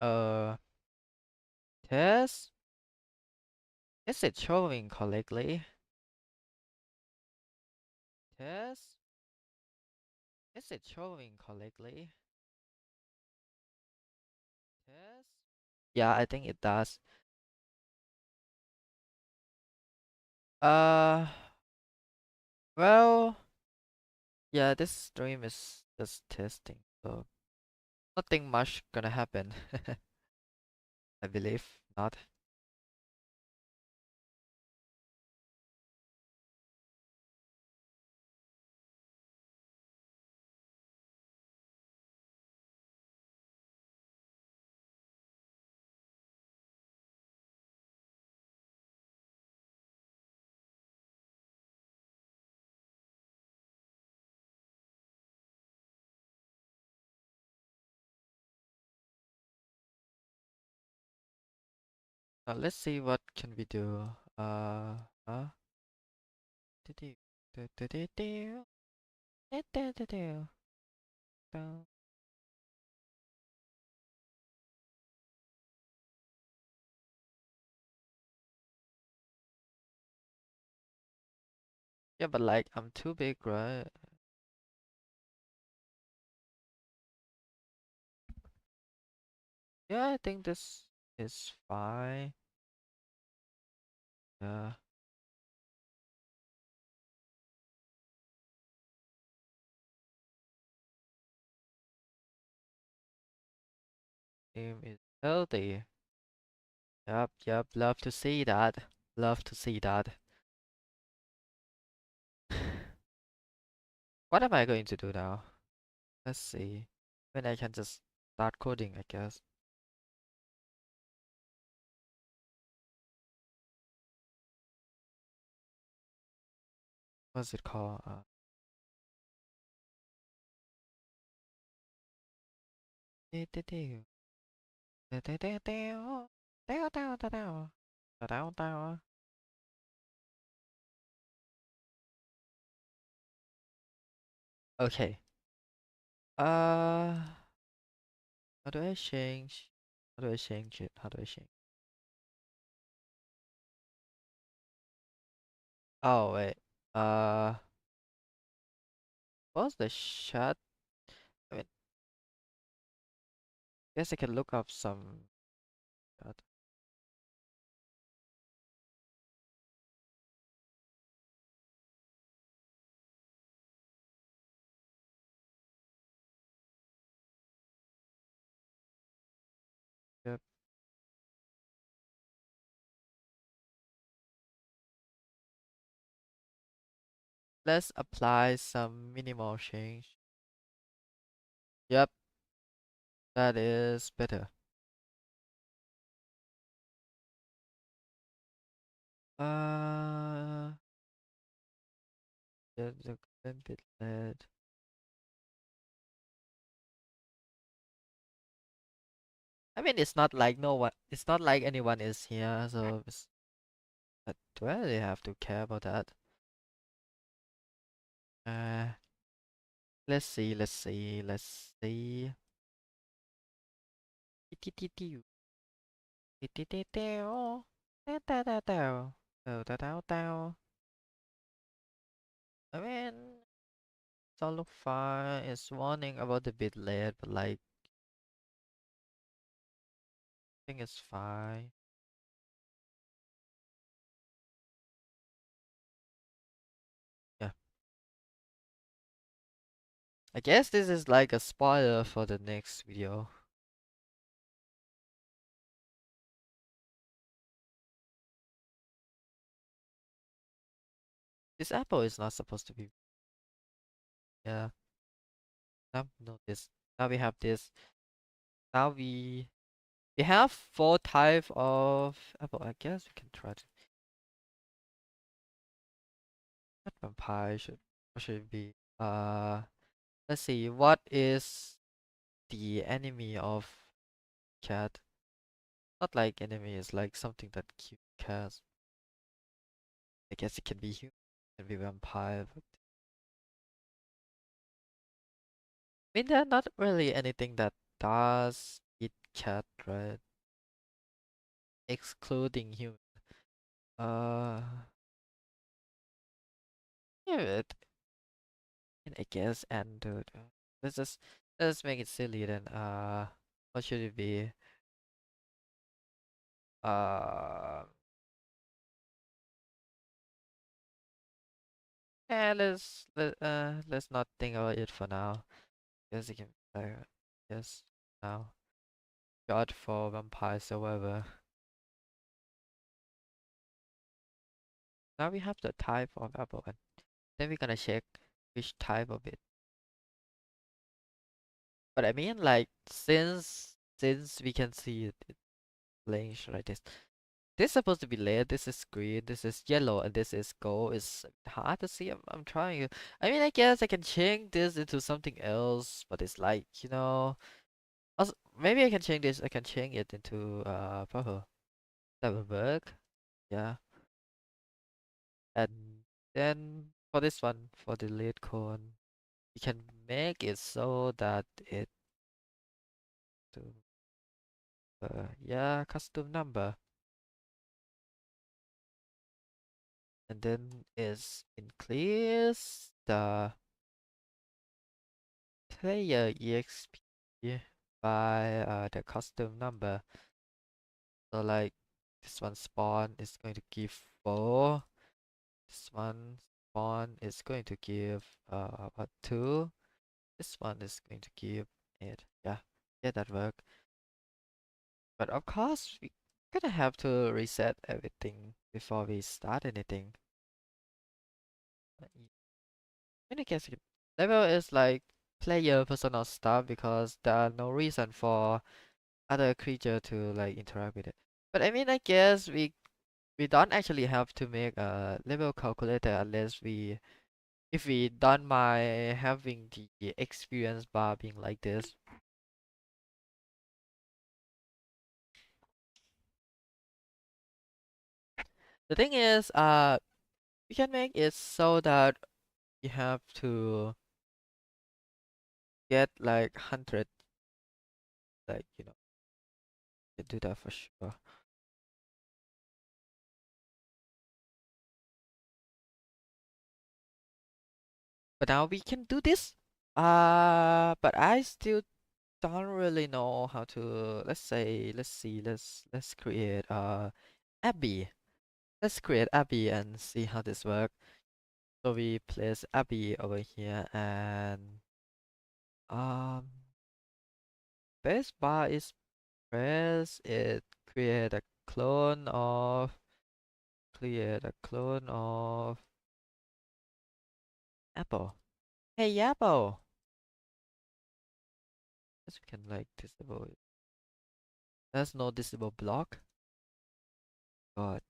Uh, test? Is it showing correctly? Test? Is it showing correctly? Test? Yeah, I think it does. Uh, well, yeah, this stream is just testing, so nothing much gonna happen. I believe not. Let's see what can we do. Uh, do-do, do-do-do-do, do-do-do-do, do. Yeah, but like I'm too big, right? Yeah, I think this is fine. Yeah, team is healthy. Yep, yep, love to see that. Love to see that. What am I going to do now? Let's see. When I can just start coding, I guess. What's it called? Do-do-do. Do-do-do-do. Do-do-do-do. Do-do-do. Okay. Uh, how do I change? How do I change it? How do I change? Oh wait. Uh, what's the chat? I mean, guess I can look up some chat. Yep. Let's apply some minimal change. Yep, that is better. Uh, the current bit led. I mean, it's not like no one. It's not like anyone is here, so do I really have to care about that? Uh, let's see. Let's see. Let's see. Tee-tee-tee-tee. Tee-tee-tee-tee-oh. Da-da-da-da. Da-da-da-da. I mean, it's all look fine. It's warning about the bit late, but like, I think it's fine. Yeah. I guess this is like a spoiler for the next video. This apple is not supposed to be. Yeah. Now, no, this. Now we have this. Now we have four type of apple. I guess we can try to. What vampire should what should it be? Let's see. What is the enemy of cat? Not like enemy. It's like something that cute cats. I guess it can be human. It can be vampire. But I mean, there's not really anything that does eat cat, right? Excluding human. Uh, yeah, I guess, and dude, let's just let's make it silly then. What should it be? Uh, let's not think about it for now. Guess it can yes now. God for vampires, however. Now we have the type of apple, and then we're gonna check which type of it. But I mean, like, since we can see it blinks like this. This is supposed to be red, this is green, this is yellow, and this is gold. It's hard to see. I'm trying to. I mean, I guess I can change this into something else, but it's like, also, maybe I can change this. I can change it into purple. That will work. Yeah. And then for this one, for the lead cone, you can make it so that it to yeah, custom number, and then is increase the player exp by the custom number. So like this one spawn is going to give 4. This one spawn is going to give what 2. This one is going to give 8. Yeah, that work. But of course we gonna have to reset everything before we start anything. In any case, level is like player personal stuff because there are no reason for other creature to like interact with it. But I mean, I guess we don't actually have to make a level calculator unless we if we don't mind having the experience bar being like this. The thing is, we can make it so that you have to get like 100, like you do that for sure. But now we can do this. But I still don't really know how to. Let's say, let's see, let's create Abby. Let's create Abby and see how this works. So we place Abby over here and um base bar is press it create a clone of Apple. Hey Apple! Yes, we can like disable it. There's no disable block. God.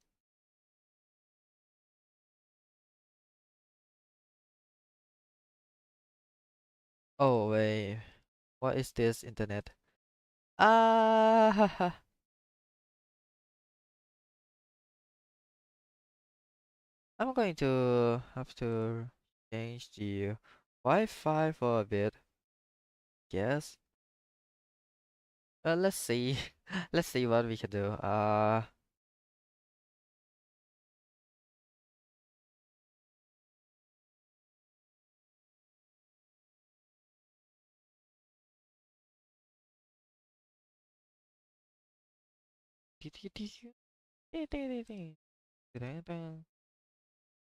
Oh wait. What is this internet? Ah I'm going to have to change the Wi-Fi for a bit. Yes. Let's see. Let's see what we can do.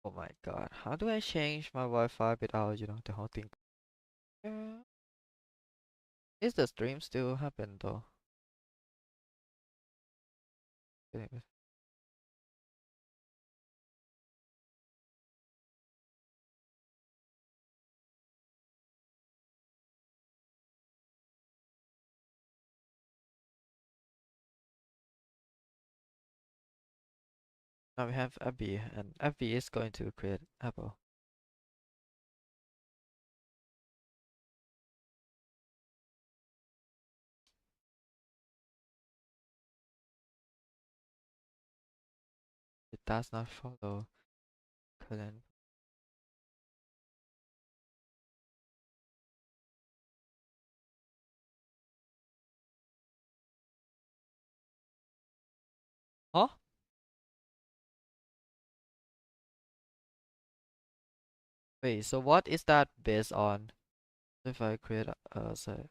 Oh my god, how do I change my Wi-Fi without, the whole thing? Uh, Is the stream still happen though? Anyways, now we have Abby, and Abby is going to create Apple. It does not follow current. Huh? Wait, so what is that based on? If I create so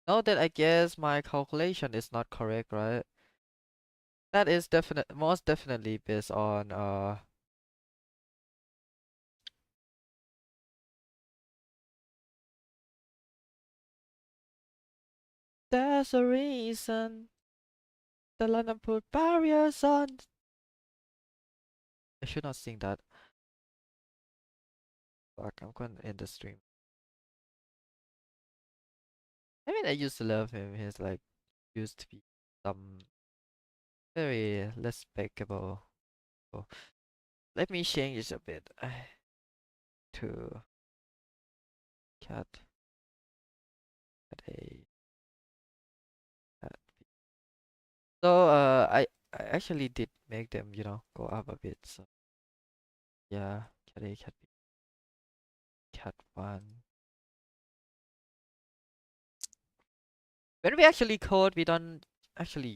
now that I guess my calculation is not correct, right? That is most definitely based on there's a reason the London put barriers on. I should not sing that. Fuck, I'm going to end the stream. I mean, I used to love him. He's like used to be some very respectable. Oh, let me change it a bit to cat a cat. So I actually did make them, go up a bit. So yeah, cat A, cat B, cat one. When we actually code, we don't actually,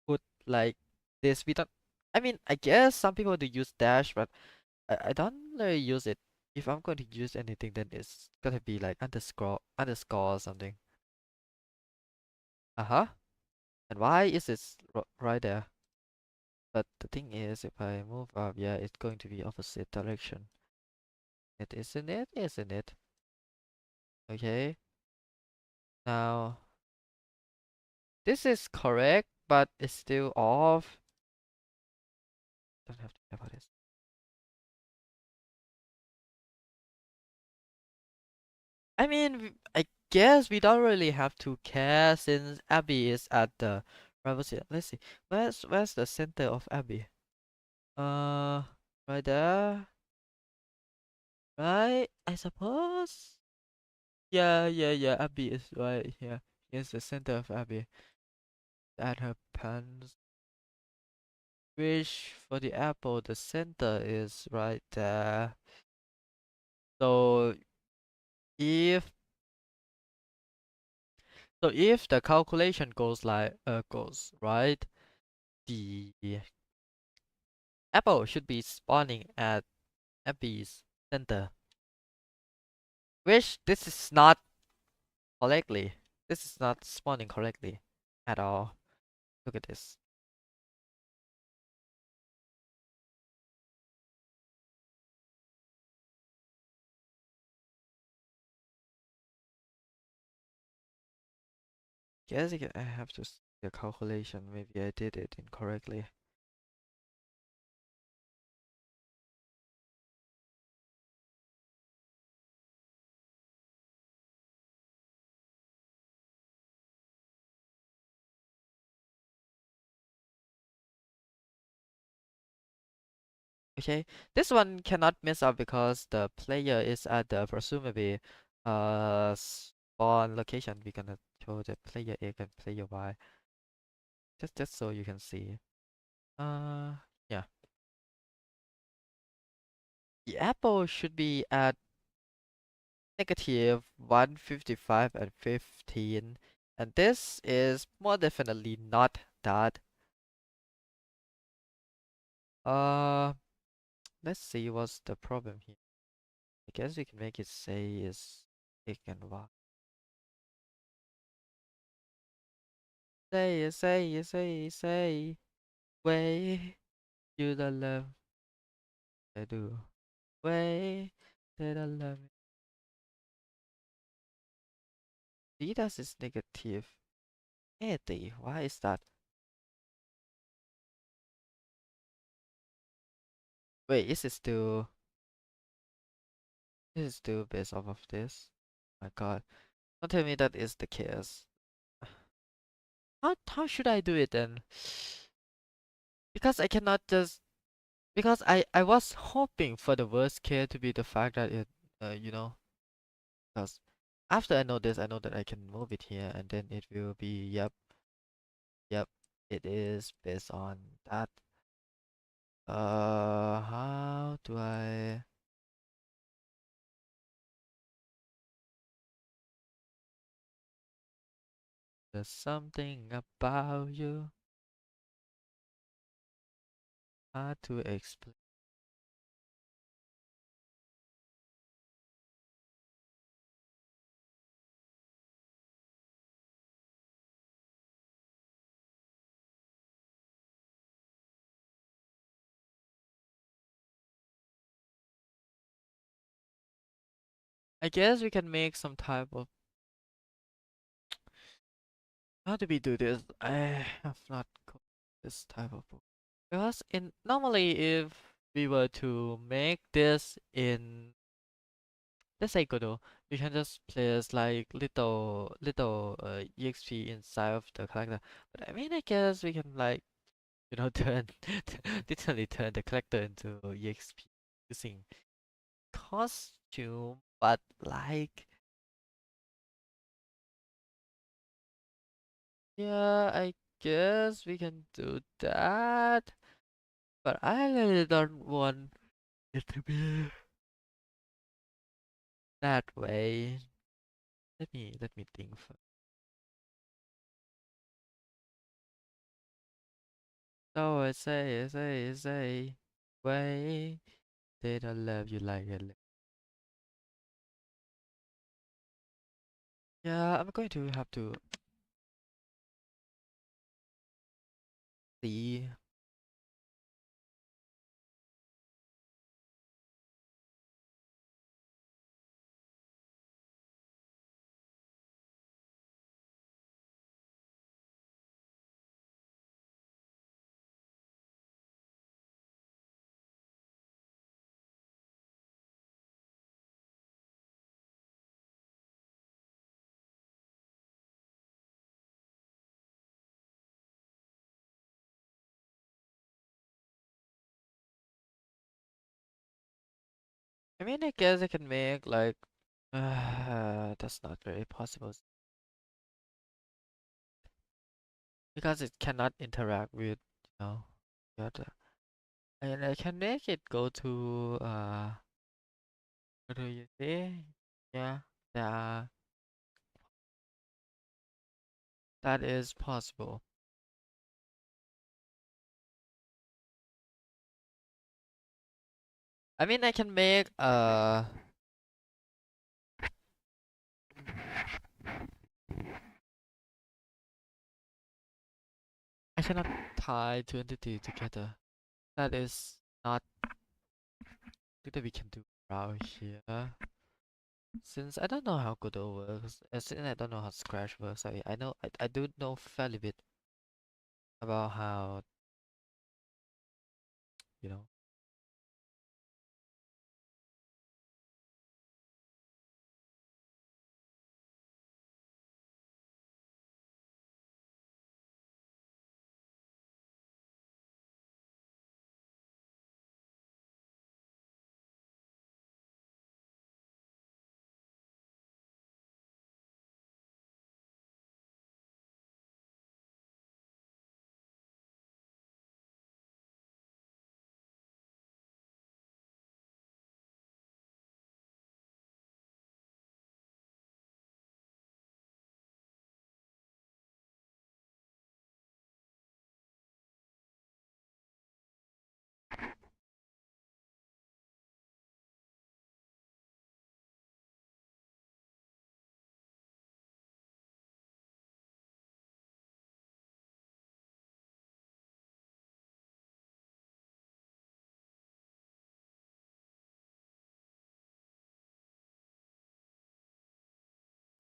put like this. We don't. I mean, I guess some people do use dash, but I don't really use it. If I'm going to use anything, then it's gonna be like underscore or something. Uh-huh. And why is it right there? But the thing is, if I move up, yeah, it's going to be opposite direction. It isn't it? Isn't it? Okay. Now, this is correct, but it's still off. Don't have to care about this. I mean, I guess we don't really have to care since Abby is at the right position. Let's see. Where's the center of Abby? Uh, right there. Right? I suppose. Yeah, yeah, yeah. Abby is right here. Here's the center of Abby. At her pants. Which for the apple, the center is right there. So if if the calculation goes right, the apple should be spawning at Abby's center. Which this is not correctly. This is not spawning correctly at all. Look at this. Guess I have to see the calculation. Maybe I did it incorrectly. Okay, this one cannot mess up because the player is at the presumably spawn location. We're gonna show the player X and player Y. Just so you can see. Uh yeah. The apple should be at negative 155 and 15. And this is more definitely not that. Uh let's see what's the problem here. I guess we can make it say is X and Y. Say. Way you the love I do. Way that I love it. Vidas is negative 80. Why is that? Wait, is it still based off of this? My God. Don't tell me that is the case. How should I do it then? Because I cannot just because I was hoping for the worst case to be the fact that it because after I know this I know that I can move it here and then it will be yep it is based on that. How do I? There's something about you. Hard to explain. I guess we can make some type of. How do we do this? I have not coded this type of book. Because in normally if we were to make this in, let's say Godot, we can just place like little EXP inside of the character. But I mean I guess we can like turn literally turn the character into EXP using costume, but like yeah, I guess we can do that. But I really don't want it to be that way. Let me think first. So I say, way they don't love you like it. Yeah, I'm going to have to see. I mean, I guess I can make like, that's not very possible because it cannot interact with, the other. And I can make it go to, what do you say? Yeah, yeah, that is possible. I mean, I can make, I cannot tie two entities together. That is not something that we can do around here. Since I don't know how Godot works, since I don't know how Scratch works, I do know fairly bit about how, you know.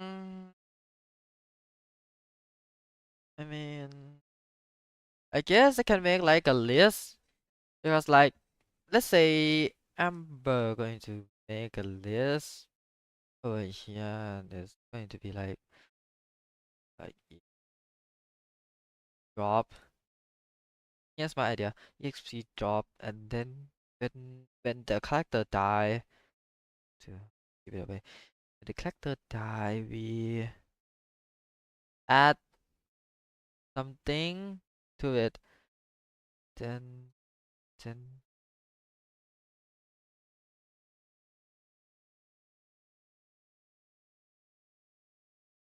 Mm, I mean, I guess I can make like a list because like, let's say Amber going to make a list over here, and there's going to be like drop. Here's my idea: EXP drop, and then when the character die, to give it away, when the character die, we add something to it. Then then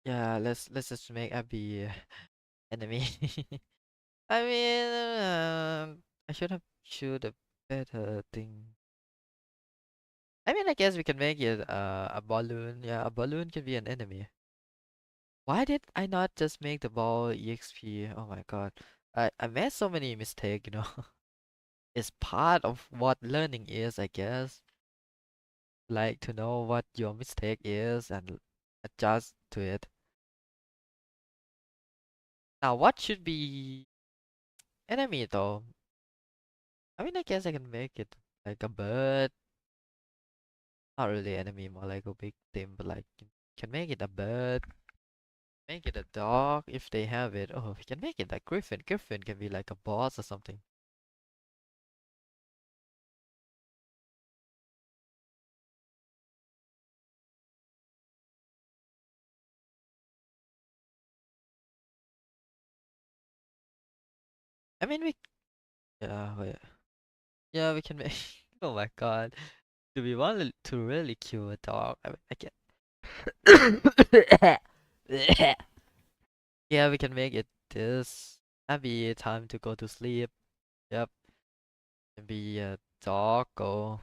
yeah, let's just make Abby enemy. I mean, I should have choose a better thing. I mean, I guess we can make it a balloon. Yeah, a balloon can be an enemy. Why did I not just make the ball EXP? Oh my god. I made so many mistakes, you know. It's part of what learning is, I guess. Like to know what your mistake is and adjust to it. Now, what should be enemy though? I mean, I guess I can make it like a bird. Not really enemy, more like a big thing, but like you can make it a bird, make it a dog if they have it. Oh, we can make it a griffin. Griffin can be like a boss or something. I mean, yeah, wait. Yeah, we can make. Oh my god. Do we want to really kill a dog? I mean, I can. Yeah, we can make it this. Maybe time to go to sleep. Yep. Maybe a dog go.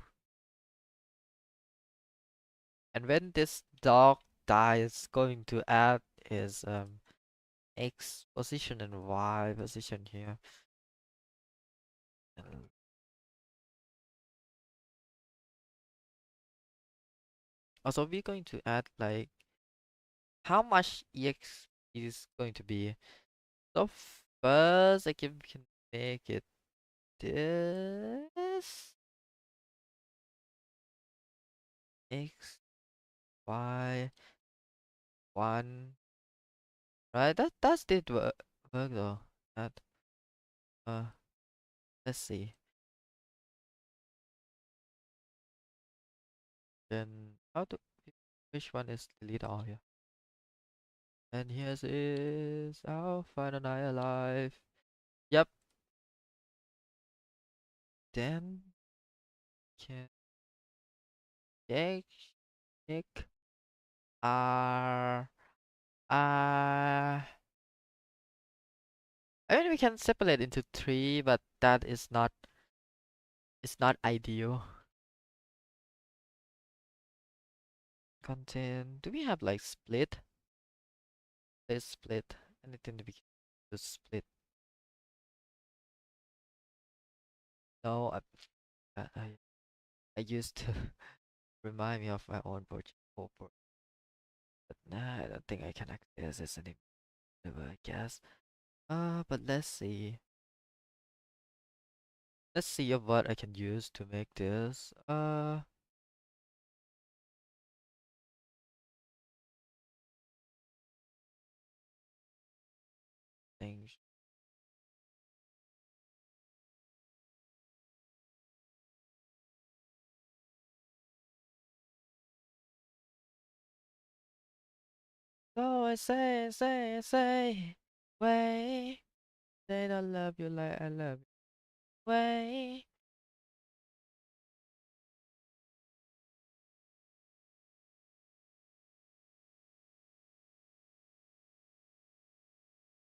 And when this dog dies, going to add is X position and Y position here. And also, we're going to add like how much EX is going to be. So first, I can make it this X Y 1. Right, that did work though. That uh, let's see. Then how to which one is delete all here? And here is our final night alive. Yep. Then can check check R R. I mean we can separate into three, but that is not it's not ideal. Content. Do we have like split? Let's split. Anything that we can do split. No, I used to remind me of my own project. But nah, I don't think I can access this anymore, I guess. But let's see. Let's see of what I can use to make this. Things. So I say, way. They don't love you like I love you. Way.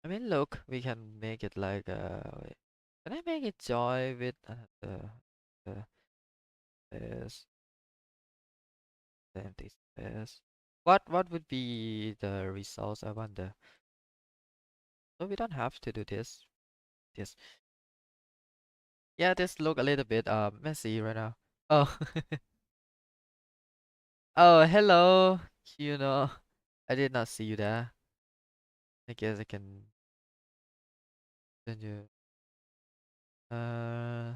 I mean, look, we can make it like, wait. Can I make it joy with the this, the empty space? What would be the results? I wonder. So we don't have to do this. This. Yeah, this look a little bit messy right now. Oh. Oh, hello. You know, I did not see you there. I guess I can send you. Uh,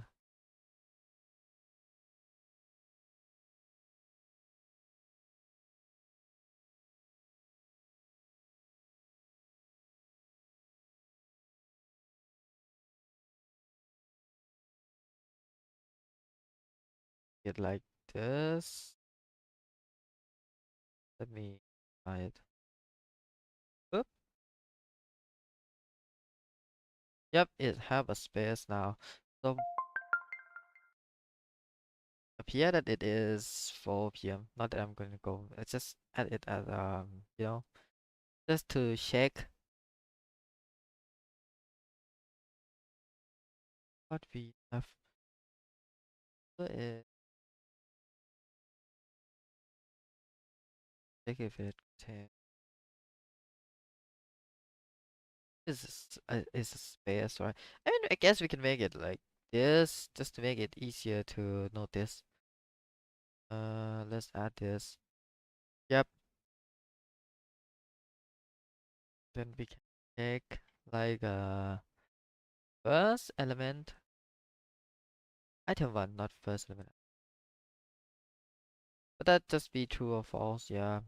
get like this. Let me try it. Oop. Yep, it have a space now. So appear that it is 4 p.m. Not that I'm going to go. Let's just add it as just to check what we have put it check if it contains is a space, right? And I guess we can make it like this just to make it easier to notice. Let's add this. Yep. Then we can take like first element item one, not first element. But that just be true or false, yeah.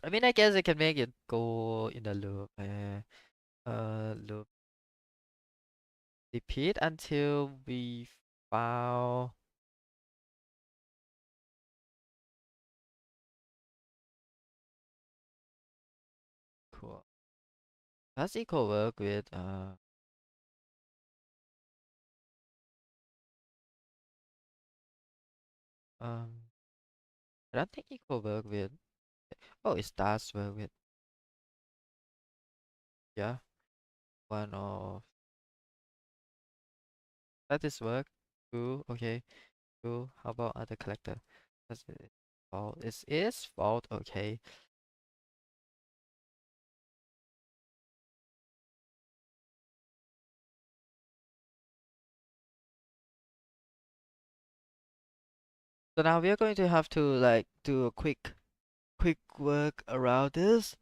I mean, I guess I can make it go in a loop. Loop repeat until we found cool. Does equal work with um I don't think equal work with oh it does work with yeah one of that is work two okay two how about other collector that's it fault it is fault okay so now we are going to have to like do a quick work around this.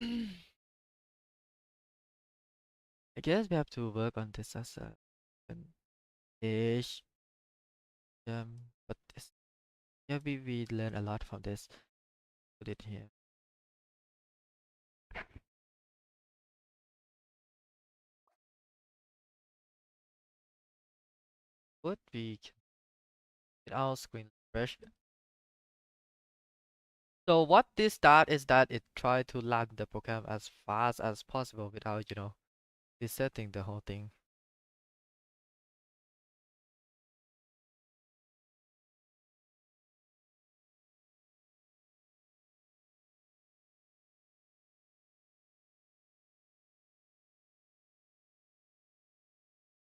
I guess we have to work on this as a an ish but this yeah we learn a lot from this put it here what we can get our screen refresh. So what this does is that it try to run the program as fast as possible without resetting the whole thing.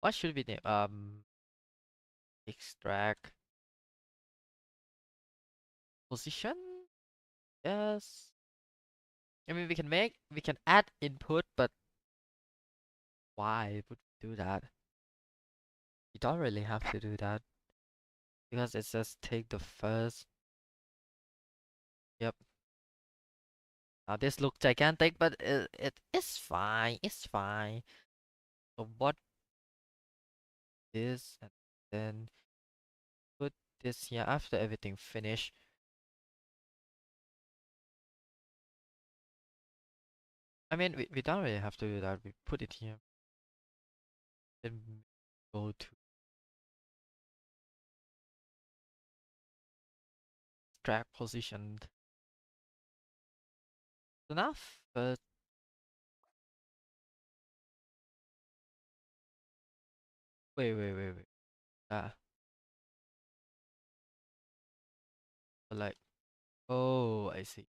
What should we name extract position? Yes. I mean we can add input, but why would we do that? You don't really have to do that because it just take the first. Yep. Now this looks gigantic, but it is fine. It's fine. So what is and then put this here after everything finished. I mean we don't really have to do that. We put it here. Then go to track position. Enough. But wait. Ah, like oh I see.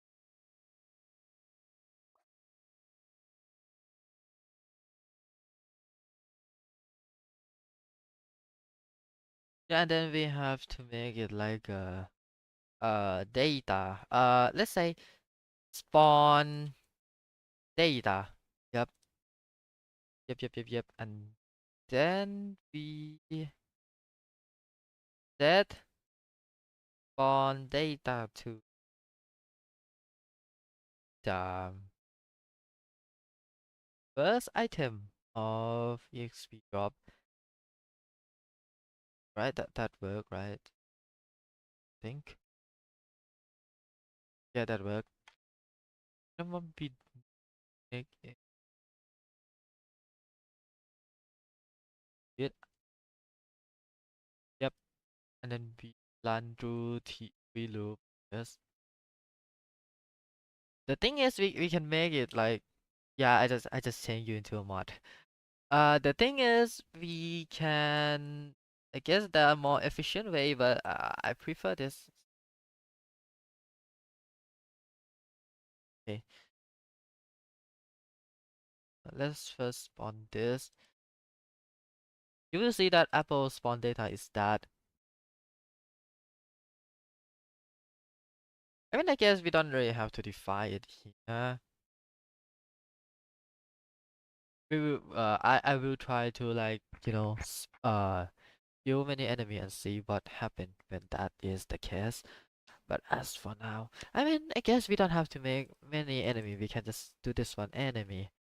Yeah, and then we have to make it like data. Let's say spawn data. Yep. Yep. And then we set spawn data to the first item of EXP drop. Right? That work, right? Think. Yeah, that work. Then what we make it. Yep. And then we run through the loop. Yes. The thing is we can make it like yeah, I just changed you into a mod. The thing is we can I guess there are more efficient way, but I prefer this. Okay. let's first spawn this. You will see that Apple spawn data is that. I mean, I guess we don't really have to define it here. We will, I will try to like, kill many enemy and see what happen when that is the case. But as for now, I mean, I guess we don't have to make many enemy. We can just do this one enemy.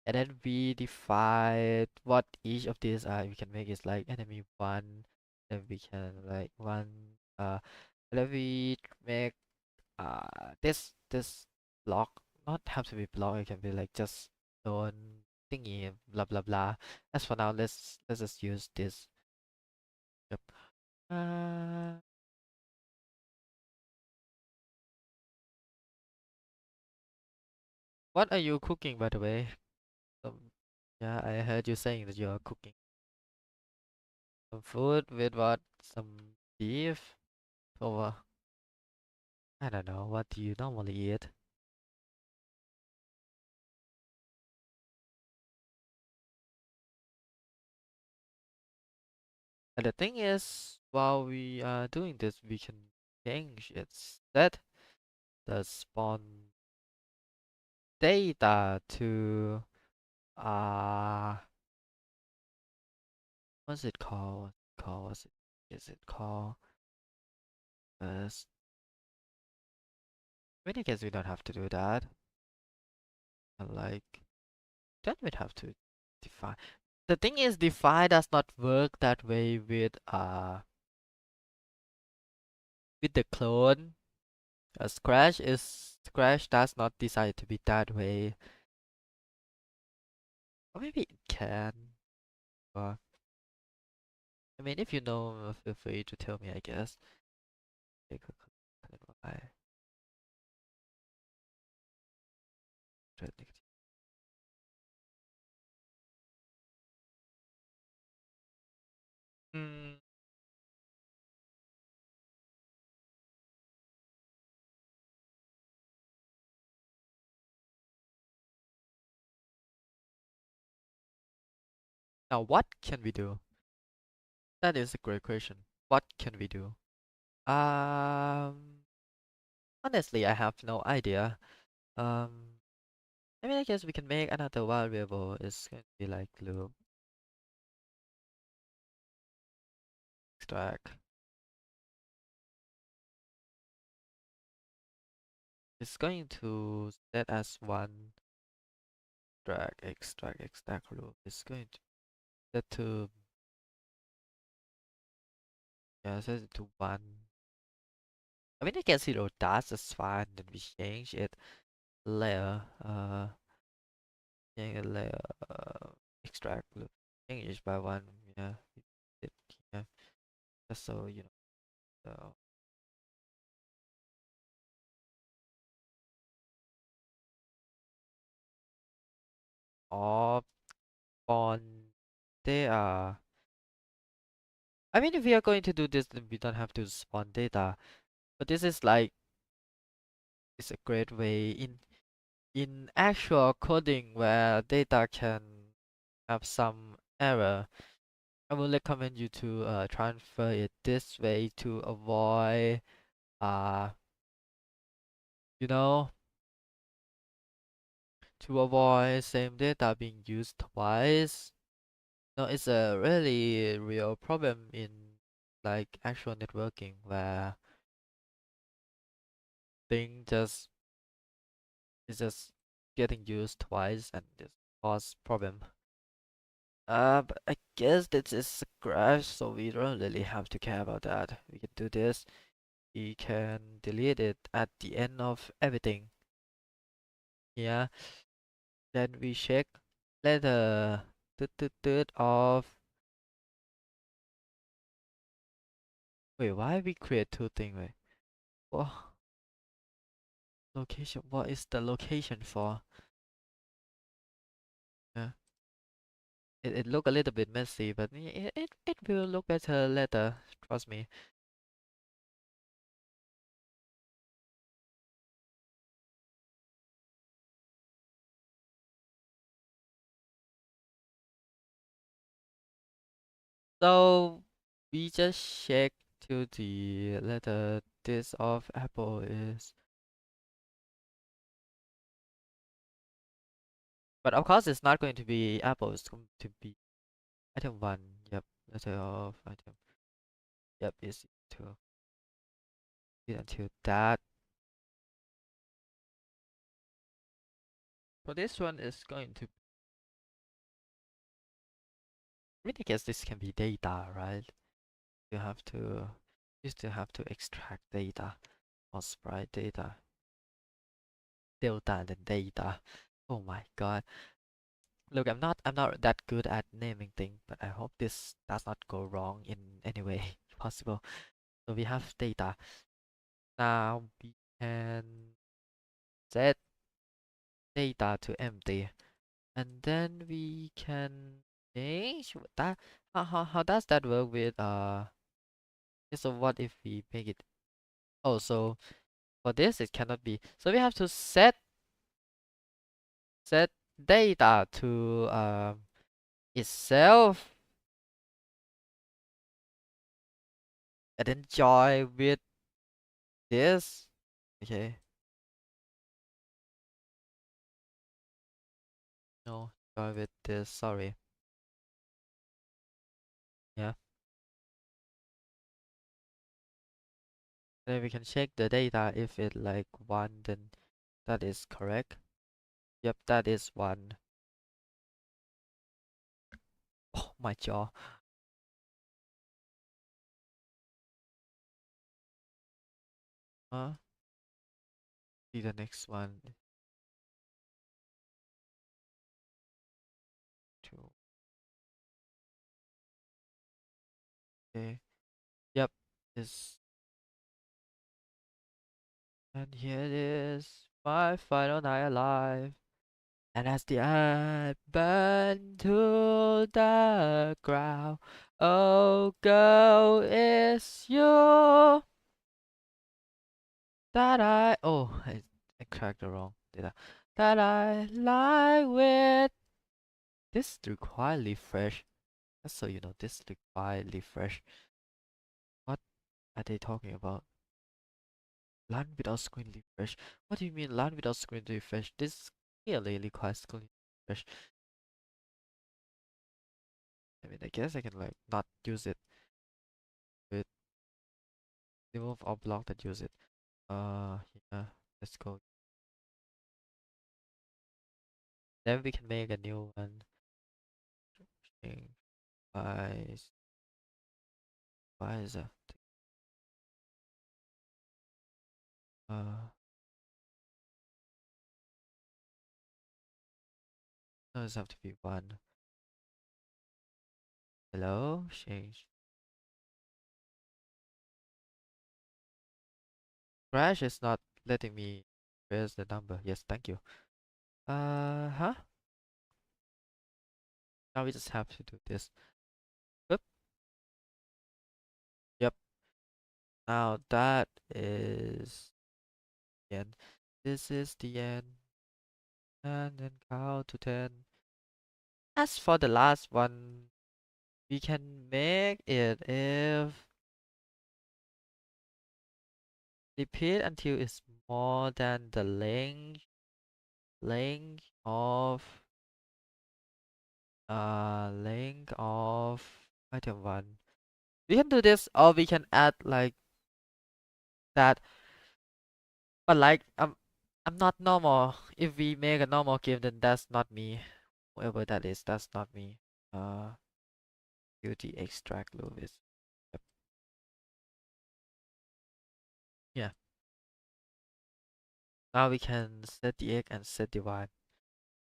And then we define what each of these are. We can make it like enemy one. Then we can like one, then we make this block not have to be block, it can be like just stone thingy blah blah blah. As for now, let's just use this. Yep. uh what are you cooking, by the way? Yeah, I heard you saying that you're cooking some food with what, some beef or I don't know, what do you normally eat? And the thing is, while we are doing this, we can change it. Set the spawn data to uh what's it called? What's it is it called? First, I mean, I guess we don't have to do that. Like, don't we have to define? The thing is, define does not work that way with the clone. Scratch does not decide to be that way. Or maybe it can. Or I mean, if you know, feel free to tell me, I guess. Mm, now, what can we do? That is a great question. What can we do? Um, Honestly, I have no idea. Um, I mean, I guess we can make another variable. It's going to be like loop extract. It's going to set as one extract loop. It's going to set to yeah, set it to one. I mean, I guess zero does is fine. Then we change it layer. Change it layer. Extract loop. Change it by one. Yeah, it, yeah. Just so you know. So all on they are. I mean, if we are going to do this, then we don't have to spawn data. But this is like, it's a great way in actual coding where data can have some error. I would recommend you to transfer it this way to avoid uh you know to avoid same data being used twice. No, it's a really real problem in like actual networking where thing just is just getting used twice and this cause problem. But I guess this is a crash, so we don't really have to care about that. We can do this. We can delete it at the end of everything. Yeah. Then we check letter of. Wait, why we create two things? Wait, what location? What is the location for? Yeah. It look a little bit messy, but it will look better later. Trust me. So we just check to the letter this of apple is, but of course it's not going to be apple, it's going to be item one. Yep, letter of item. Yep, is to until that. For this one is going to, I mean, I guess this can be data, right? You have to, you still have to extract data or sprite data, delta and then data. Oh my god. Look, I'm not that good at naming things, but I hope this does not go wrong in any way possible. So we have data. Now we can set data to empty, and then we can change that. How does that work with so what if we make it? Oh, so for this it cannot be. So we have to set data to itself, and then join with this. Okay. No, join with this. Sorry. Yeah. Then we can check the data. If it like one, then that is correct. Yep, that is one. Oh, my jaw. See the next one. Two. Okay. Yep. This. And here it is. My final night alive. And as the earth burned to the ground, oh girl, it's you that I cracked the wrong data. That I lie with. This require refresh. Just so you know, this require refresh. What are they talking about? Land without screen refresh. What do you mean land without screen refresh? This clearly requires screen refresh. I mean, I guess I can like not use it with remove or block that use it. Yeah, let's go. Then we can make a new one. String by is that? Uh, does have to be one. Hello, change. Crash is not letting me press the number. Yes, thank you. Huh? Now we just have to do this. Oop. Yep. Now that is the end. This is the end. And then count to 10. As for the last one, we can make it if repeat until it's more than the length of item one. We can do this or we can add like that. But like I'm not normal. If we make a normal game, then that's not me. Whoever that is, that's not me. Uh Beauty extract loop is, yep. Yeah. Now we can set the egg and set the Y.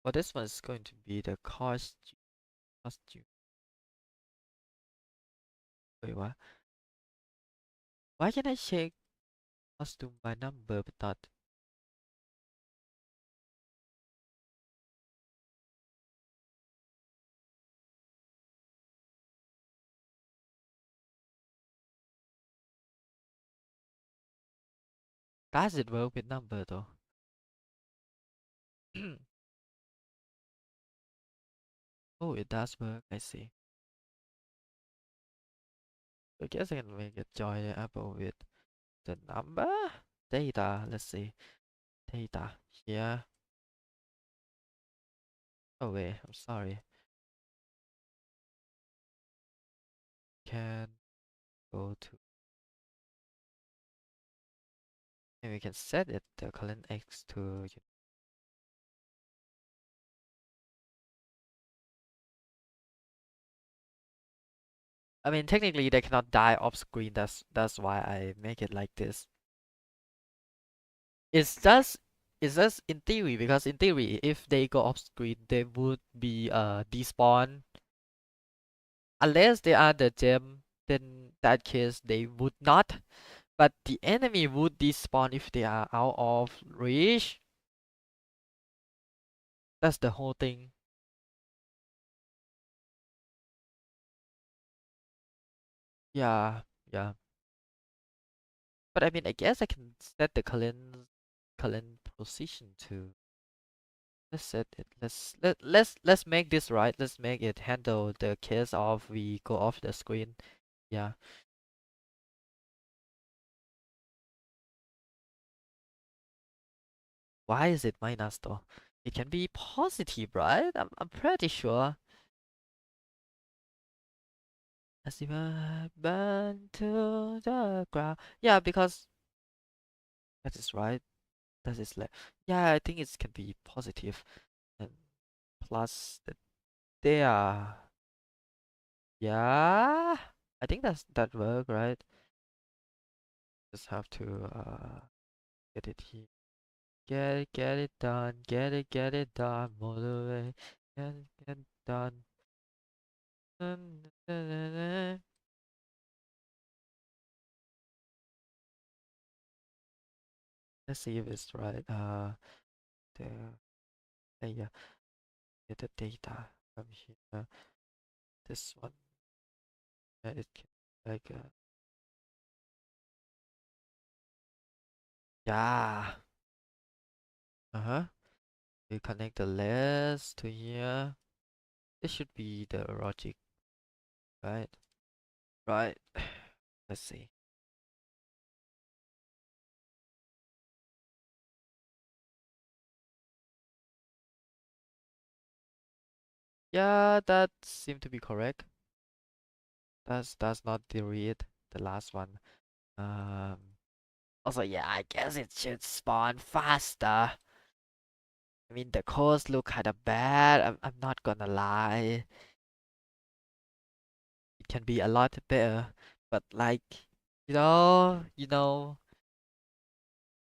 For this one is going to be the costume. Wait, what? Why can I check costume by number but not? Does it work with number though? Oh, it does work, I see. I guess I can make a join apple with the number data. Let's see data here. Oh wait, I'm sorry. Can go to and we can set it the colon x to I mean technically they cannot die off screen. That's why I make it like this. It's just in theory because in theory if they go off screen they would be despawn unless they are the gem, then in that case they would not. But the enemy would despawn if they are out of reach. That's the whole thing. Yeah, yeah. But I mean, I guess I can set the current position to. Let's set it. Let's make this right. Let's make it handle the case of we go off the screen. Yeah. Why is it minus though? It can be positive, right? I'm pretty sure. As if I burn to the ground. Yeah, because that is right. That is like yeah, I think it can be positive and plus that they are yeah. I think that work, right? Just have to get it here. Get it done. Get it done. Motivate. Get it done. Dun, dun, dun, dun. Let's see if it's right. The yeah, get the data from here. This one. It can like yeah. Uh-huh. We connect the list to here. This should be the logic, right? Right. Let's see. Yeah, that seemed to be correct. That's not the read, the last one. Um Also yeah, I guess it should spawn faster. I mean the codes look kinda bad. I'm not gonna lie. It can be a lot better. But like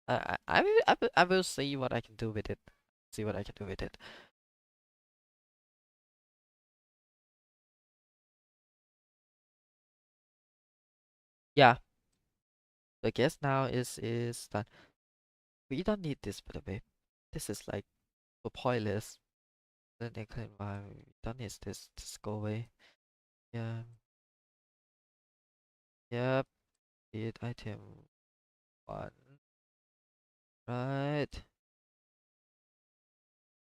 I will see what I can do with it. See what I can do with it. Yeah, I guess now is done. We don't need this by the way. This is like so pointless. Then they claim why we don't need this. Just go away. Yeah. Yep. Need item one. Right.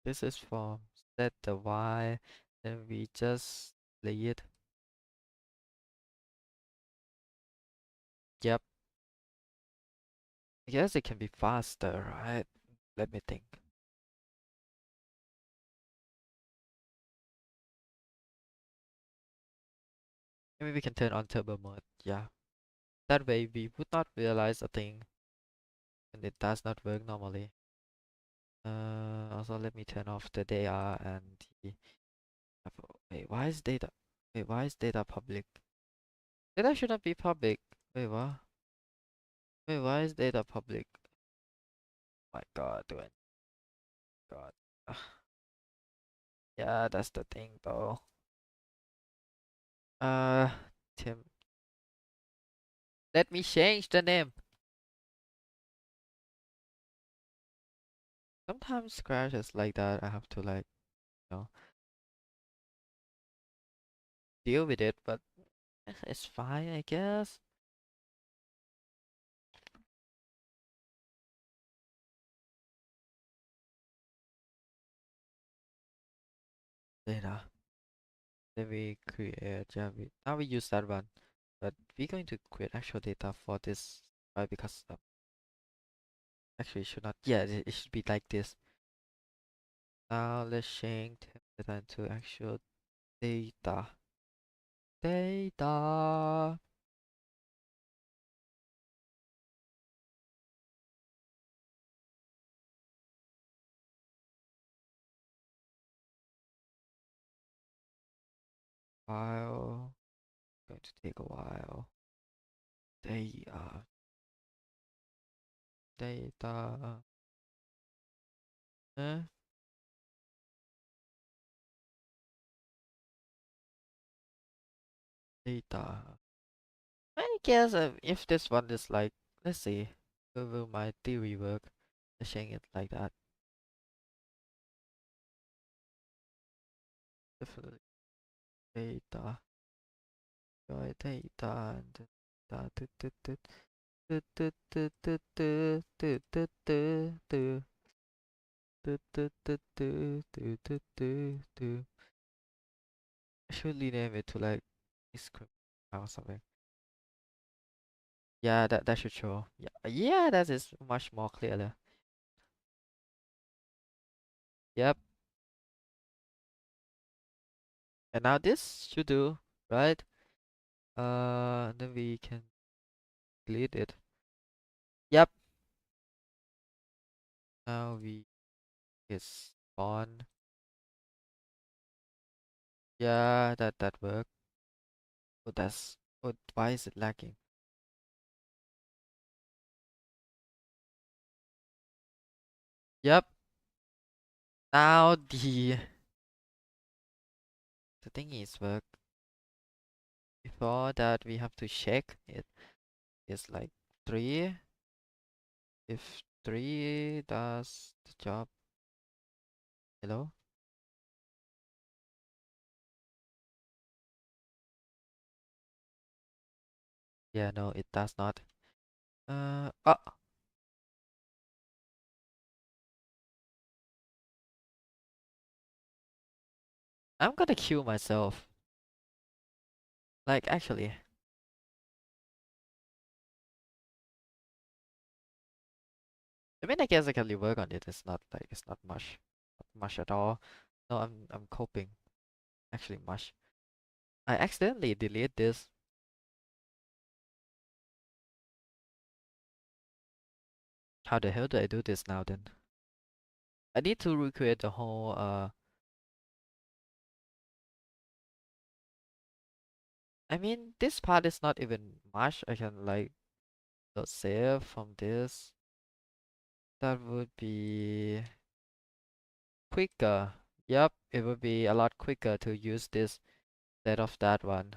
This is for set the Y. Then we just lay it. Yep. I guess it can be faster, right? Let me think. Maybe we can turn on turbo mode. Yeah. That way we would not realize a thing and it does not work normally. Also let me turn off the data and the wait, why is data? Wait, why is data public? Data should not be public. Wait, what? Wait, why is data public? My God, do I? God. Ugh. Yeah, that's the thing, though. Uh, Tim, let me change the name. Sometimes Scratch is like that. I have to like, you know, deal with it, but it's fine, I guess. Data. Then we create. Yeah, now we use that one. but we're going to create actual data for this, right? Because actually it should not, yeah, it should be like this. Now let's change data into actual data. Data. While, going to take a while. Data. Data. Eh? Data. I guess if this one is like, let's see, will my theory work? Saying it like that. Definitely data. Joy data and data. Do, do, do, do, do, do, do, do, do. Do, do, do, do, do, do, do, do. I should rename it to like script or something. Yeah, that should show. Yeah, that is much more clearer. Yep. And now this should do, right? Then we can delete it. Yep. Now we is on. Yeah, that worked. Oh, that's. Oh, why is it lagging? Yep. Now the thing is work. Before that, we have to check it is like 3. If 3 does the job. Hello? Yeah, no, it does not. Oh, I'm gonna kill myself. Like, actually, I mean, I guess I can rework on it. It's not like it's not much at all. No, I'm coping. Actually, much. I accidentally delete this. How the hell do I do this now then? I need to recreate the whole I mean this part is not even much. I can like save from this. That would be quicker. Yep, it would be a lot quicker to use this instead of that one.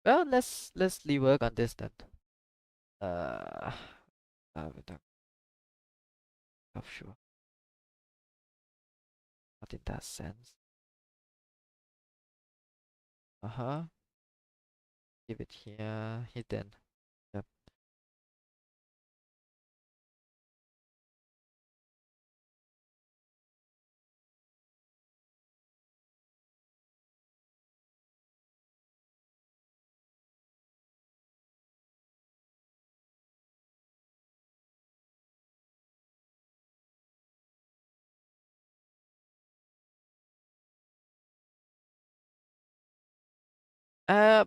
Well, let's rework on this then. Uh, without sure. Not in that sense. Uh-huh. Give it here, hidden. Yep.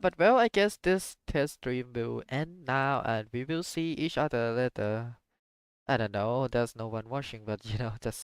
But well, I guess this test stream will end now, and we will see each other later. I don't know, there's no one watching, but just